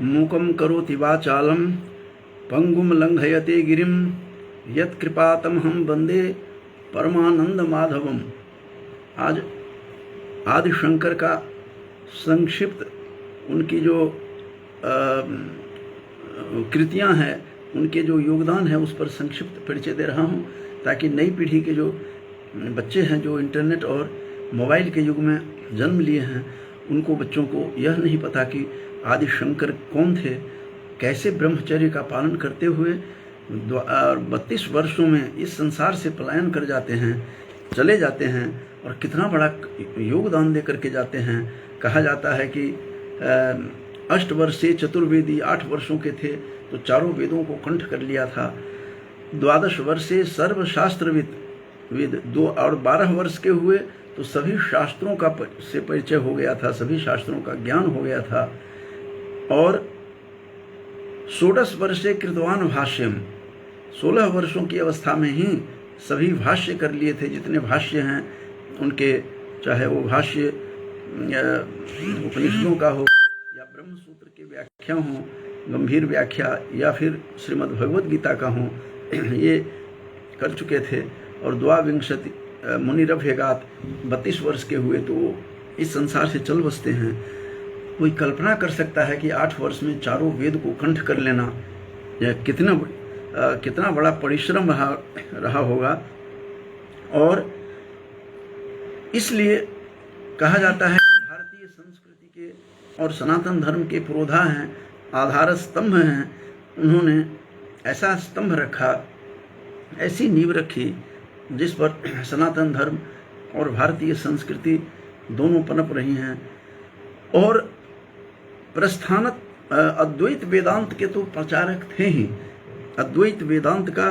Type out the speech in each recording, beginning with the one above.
मूकं करोति वाचालं पंगुम लंघयते गिरिम यत्कृपातमहं वंदे परमानंद माधवम। आज आदि शंकर का संक्षिप्त उनकी जो कृतियां हैं, उनके जो योगदान है उस पर संक्षिप्त परिचय दे रहा हूं, ताकि नई पीढ़ी के जो बच्चे हैं जो इंटरनेट और मोबाइल के युग में जन्म लिए हैं, उनको बच्चों को यह नहीं पता कि आदि शंकर कौन थे, कैसे ब्रह्मचर्य का पालन करते हुए 32 वर्षों में इस संसार से पलायन कर जाते हैं, चले जाते हैं और कितना बड़ा योगदान दे करके जाते हैं। कहा जाता है कि 8 वर्षे चतुर्वेदी, 8 वर्षों के थे तो चारों वेदों को कंठ कर लिया था। 12 वर्षे सर्वशास्त्रविद 2 और 12 वर्ष के हुए तो सभी शास्त्रों का से परिचय हो गया था, सभी शास्त्रों का ज्ञान हो गया था। और 16 वर्षे कृतवान भाष्यम, 16 वर्षों की अवस्था में ही सभी भाष्य कर लिए थे, जितने भाष्य हैं उनके, चाहे वो भाष्य उपनिषदों का हो या ब्रह्म सूत्र की व्याख्या हो, गंभीर व्याख्या, या फिर श्रीमद् भगवद गीता का हो, ये कर चुके थे। और 22 मुनिरभ्यगात 32 वर्ष के हुए तो वो इस संसार से चल बसते हैं। कोई कल्पना कर सकता है कि 8 वर्ष में चारों वेद को कंठ कर लेना यह कितना बड़ा परिश्रम रहा होगा। और इसलिए कहा जाता है कि भारतीय संस्कृति के और सनातन धर्म के पुरोधा हैं, आधार स्तंभ हैं। उन्होंने ऐसा स्तंभ रखा, ऐसी नींव रखी जिस पर सनातन धर्म और भारतीय संस्कृति दोनों पनप रही हैं। और प्रस्थानत अद्वैत वेदांत के तो प्रचारक थे ही। अद्वैत वेदांत का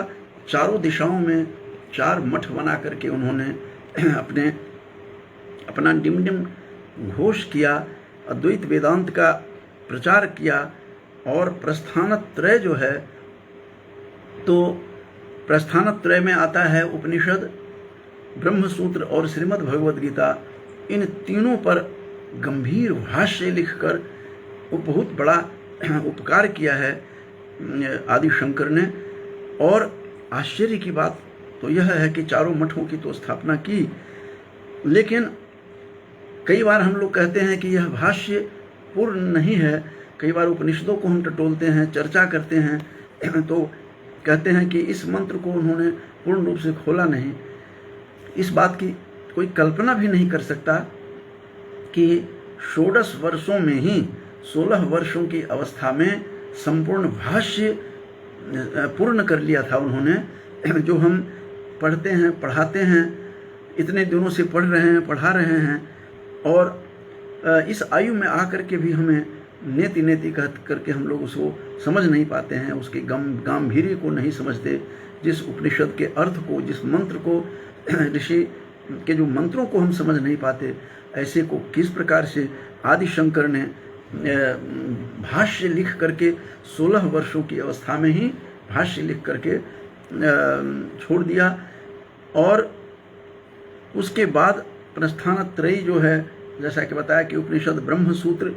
चारों दिशाओं में 4 मठ बना करके उन्होंने अपना डिमडिम घोष किया, अद्वैत वेदांत का प्रचार किया। और प्रस्थानत्रय जो है, तो प्रस्थानत्रय में आता है उपनिषद, ब्रह्मसूत्र और श्रीमद् भगवद गीता। इन तीनों पर गंभीर भाष्य लिखकर वो बहुत बड़ा उपकार किया है आदि शंकर ने। और आश्चर्य की बात तो यह है कि चारों मठों की तो स्थापना की, लेकिन कई बार हम लोग कहते हैं कि यह भाष्य पूर्ण नहीं है। कई बार उपनिषदों को हम टटोलते हैं, चर्चा करते हैं, तो कहते हैं कि इस मंत्र को उन्होंने पूर्ण रूप से खोला नहीं। इस बात की कोई कल्पना भी नहीं कर सकता कि 16 वर्षों में ही 16 वर्षों की अवस्था में संपूर्ण भाष्य पूर्ण कर लिया था उन्होंने। जो हम पढ़ते हैं, पढ़ाते हैं, इतने दिनों से पढ़ रहे हैं, पढ़ा रहे हैं, और इस आयु में आकर के भी हमें नेति नेति कह करके हम लोग उसको समझ नहीं पाते हैं, उसके गांभीर्य को नहीं समझते, जिस उपनिषद के अर्थ को, जिस मंत्र को, ऋषि के जो मंत्रों को हम समझ नहीं पाते, ऐसे को किस प्रकार से आदि शंकर ने भाष्य लिख करके 16 वर्षों की अवस्था में ही भाष्य लिख करके छोड़ दिया। और उसके बाद प्रस्थानत्रयी जो है, जैसा कि बताया कि उपनिषद ब्रह्मसूत्र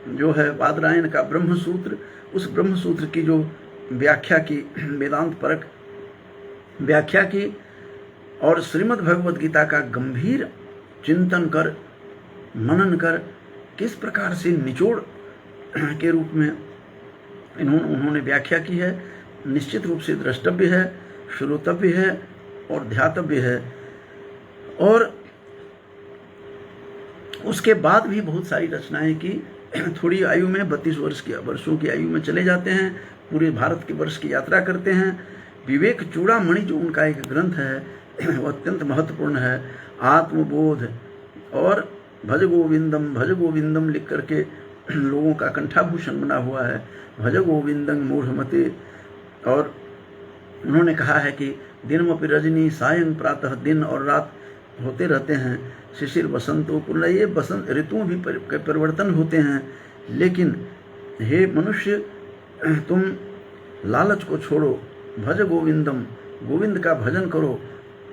जो है, बादरायण का ब्रह्मसूत्र, उस ब्रह्मसूत्र की जो व्याख्या की, वेदांत परक व्याख्या की, और श्रीमद् भगवद गीता का गंभीर चिंतन कर, मनन कर, किस प्रकार से निचोड़ के रूप में उन्होंने व्याख्या की है, निश्चित रूप से द्रष्टव्य है, श्रोतव्य है और ध्यातव्य है। और उसके बाद भी बहुत सारी रचनाएं की। थोड़ी आयु में 32 वर्षों की आयु में चले जाते हैं, पूरे भारत के वर्ष की यात्रा करते हैं। विवेक चूड़ामणि जो उनका एक ग्रंथ है, वो अत्यंत महत्वपूर्ण है। आत्मबोध और भज गोविंदम लिख करके लोगों का कंठाभूषण बना हुआ है, भज गोविंदम मूढ़मते। और उन्होंने कहा है कि दिनमपि रजनी सायं प्रातः, दिन और रात होते रहते हैं। शिशिर बसंतो पुनः, ये बसंत ऋतुओं भी परिवर्तन होते हैं। लेकिन हे मनुष्य, तुम लालच को छोड़ो, भज गोविंदम, गोविंद का भजन करो,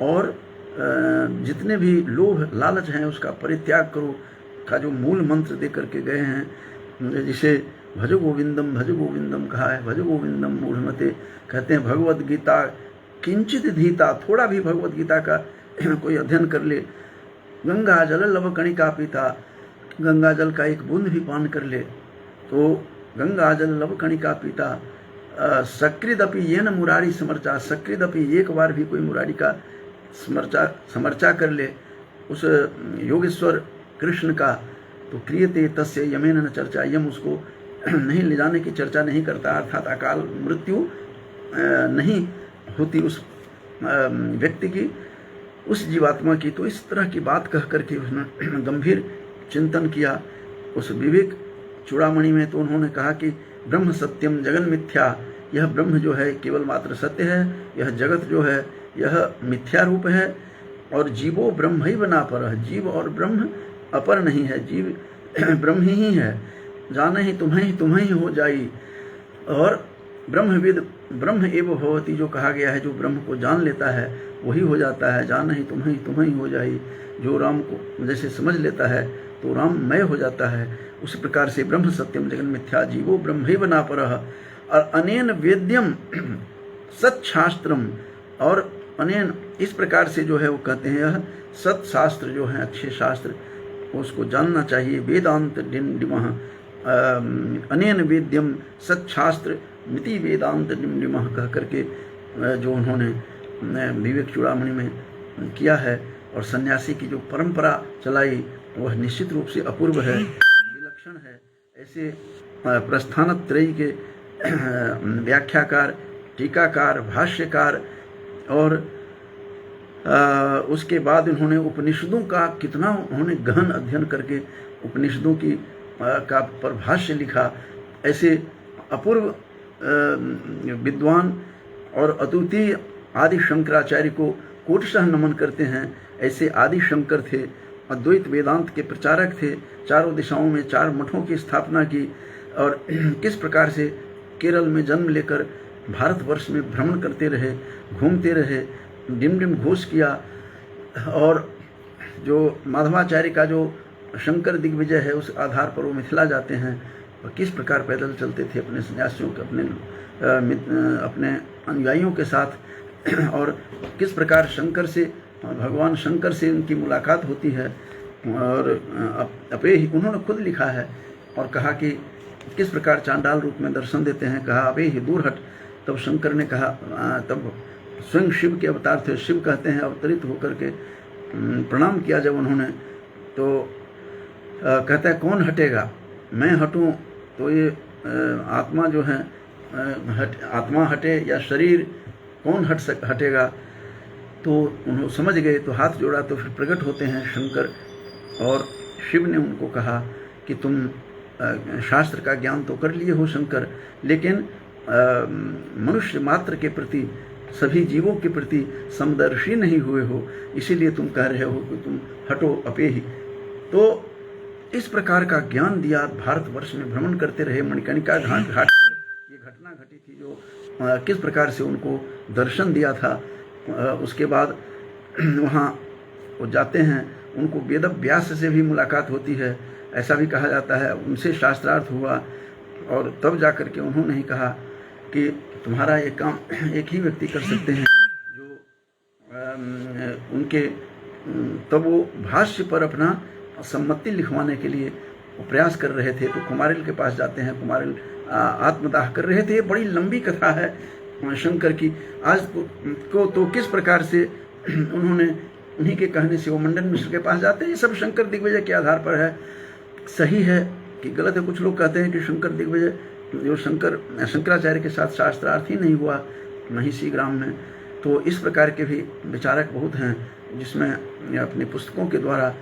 और जितने भी लोभ लालच हैं उसका परित्याग करो, का जो मूल मंत्र दे करके गए हैं, जिसे भज गोविंदम कहा है, भज गोविंदम मूढ़मते। कहते हैं भगवद गीता किंचित धीता, थोड़ा भी भगवद गीता का कोई अध्ययन कर ले, गंगा जल लव कणिका पीता, गंगा जल का एक बूंद भी पान कर ले तो गंगा जल लव कणिका पीता, सकृदपि ये न मुरारी समर्चा, सकृदपि एक बार भी कोई मुरारी का समर्चा कर ले उस योगेश्वर कृष्ण का, तो क्रियते तस्य यमेन न चर्चा, यम उसको नहीं ले जाने की चर्चा नहीं करता, अर्थात अकाल मृत्यु नहीं होती उस व्यक्ति की, उस जीवात्मा की। तो इस तरह की बात कह करके उसने गंभीर चिंतन किया उस विवेक चूड़ामणि में। तो उन्होंने कहा कि ब्रह्म सत्यम जगन मिथ्या, यह ब्रह्म जो है केवल मात्र सत्य है, यह जगत जो है यह मिथ्या रूप है, और जीवो ब्रह्म ही बना पर, जीव और ब्रह्म अपर नहीं है, जीव ब्रह्म ही है, जाने ही तुम्हें ही हो जाई। और ब्रह्मविद ब्रह्म एव भवति, जो कहा गया है, जो ब्रह्म को जान लेता है वही हो जाता है, जाने ही तुम्हें ही हो जाई। जो राम को जैसे समझ लेता है तो राममय हो जाता है, उस प्रकार से ब्रह्म सत्यम जगन मिथ्या जीवो ब्रह्म ही बना पर। और अनेन वेद्यम सत्शास्त्रम, और अनेन इस प्रकार से जो है वो कहते हैं यह सत्शास्त्र जो है अच्छे शास्त्र उसको जानना चाहिए। वेदांत डिमडिमः अनेन वेद्यम सत्शास्त्र मिति वेदांत डिमडिमः कह करके जो उन्होंने विवेक चूड़ामणि में किया है, और सन्यासी की जो परंपरा चलाई वह निश्चित रूप से अपूर्व है, विलक्षण है। ऐसे प्रस्थानत्रयी के व्याख्याकार, टीकाकार, भाष्यकार, और उसके बाद उन्होंने उपनिषदों का कितना उन्होंने गहन अध्ययन करके उपनिषदों की का पर भाष्य लिखा। ऐसे अपूर्व विद्वान और अद्वितीय आदि शंकराचार्य को कोटशः नमन करते हैं। ऐसे आदि शंकर थे, अद्वैत वेदांत के प्रचारक थे, चारों दिशाओं में 4 मठों की स्थापना की, और किस प्रकार से केरल में जन्म लेकर भारतवर्ष में भ्रमण करते रहे, घूमते रहे, डिम घोष किया। और जो माधवाचार्य का जो शंकर दिग्विजय है उस आधार पर वो मिथिला जाते हैं, और किस प्रकार पैदल चलते थे अपने सन्यासियों के, अपने अनुयायियों के साथ, और किस प्रकार शंकर से, भगवान शंकर से उनकी मुलाकात होती है। और अपे ही उन्होंने खुद लिखा है और कहा कि किस प्रकार चांडाल रूप में दर्शन देते हैं, कहा अबे ही दूर हट। तब शंकर ने कहा, तब स्वयं शिव के अवतार थे, शिव कहते हैं, अवतरित होकर के प्रणाम किया जब उन्होंने, तो कहता है कौन हटेगा, मैं हटूं तो ये आत्मा जो है आत्मा हटे या शरीर कौन हटेगा। तो उन्होंने समझ गए, तो हाथ जोड़ा, तो फिर प्रकट होते हैं शंकर, और शिव ने उनको कहा कि तुम शास्त्र का ज्ञान तो कर लिए हो शंकर, लेकिन मनुष्य मात्र के प्रति, सभी जीवों के प्रति समदर्शी नहीं हुए हो, इसीलिए तुम कह रहे हो कि तुम हटो अपे ही। तो इस प्रकार का ज्ञान दिया। भारतवर्ष में भ्रमण करते रहे, मणिकर्णिका घाट पर ये घटना घटी थी, जो किस प्रकार से उनको दर्शन दिया था। उसके बाद वहाँ वो जाते हैं, उनको वेद व्यास से भी मुलाकात होती है, ऐसा भी कहा जाता है, उनसे शास्त्रार्थ हुआ, और तब जाकर के उन्होंने ही कहा कि तुम्हारा ये काम एक ही व्यक्ति कर सकते हैं, जो उनके, तब वो भाष्य पर अपना सम्मति लिखवाने के लिए वो प्रयास कर रहे थे। तो कुमारिल के पास जाते हैं, कुमारिल आत्मदाह कर रहे थे। बड़ी लंबी कथा है शंकर की। आज को तो किस प्रकार से उन्होंने, उन्हीं के कहने से वो मंडन मिश्र के पास जाते हैं। ये सब शंकर दिग्विजय के आधार पर है। सही है कि गलत है? कुछ लोग कहते हैं कि शंकर दिग्विजय जो शंकराचार्य के साथ शास्त्रार्थ ही नहीं हुआ महिषी ग्राम में। तो इस प्रकार के भी विचारक बहुत हैं, जिसमें अपनी पुस्तकों के द्वारा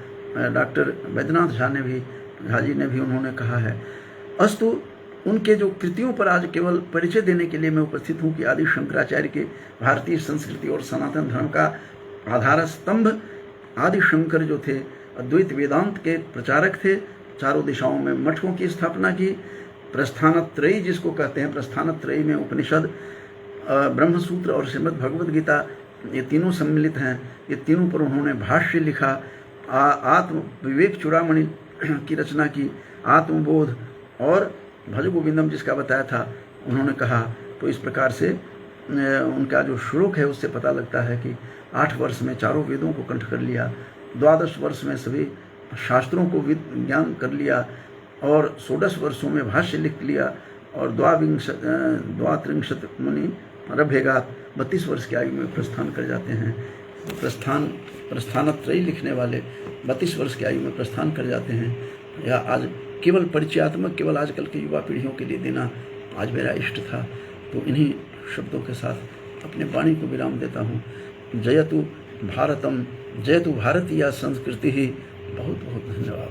डॉक्टर वैद्यनाथ झा जी ने भी उन्होंने कहा है। अस्तु, उनके जो कृतियों पर आज केवल परिचय देने के लिए मैं उपस्थित हूँ कि आदि शंकराचार्य के भारतीय संस्कृति और सनातन धर्म का आधार स्तंभ आदि शंकर जो थे, अद्वैत वेदांत के प्रचारक थे, चारों दिशाओं में मठों की स्थापना की। प्रस्थानत्रयी जिसको कहते हैं, प्रस्थानत्रयी में उपनिषद, ब्रह्मसूत्र और श्रीमद् भगवद गीता, ये तीनों सम्मिलित हैं। ये तीनों पर उन्होंने भाष्य लिखा। आत्म विवेक चूड़ामणि की रचना की, आत्मबोध और भज गोविंदम जिसका बताया था, उन्होंने कहा। तो इस प्रकार से उनका जो श्लोक है उससे पता लगता है कि 8 वर्ष में चारों वेदों को कंठ कर लिया, 12 वर्ष में सभी शास्त्रों को ज्ञान कर लिया, और 16 वर्षों में भाष्य लिख लिया, और 32 मुनि रभेगात 32 वर्ष की आयु में प्रस्थान कर जाते हैं। प्रस्थानत्रयी लिखने वाले 32 वर्ष की आयु में प्रस्थान कर जाते हैं। या आज केवल परिचयात्मक, केवल आजकल की युवा पीढ़ियों के लिए देना आज मेरा इष्ट था। तो इन्हीं शब्दों के साथ अपने वाणी को विराम देता हूँ। जयतु भारतम, जयतु भारतीय संस्कृति ही। बहुत बहुत धन्यवाद।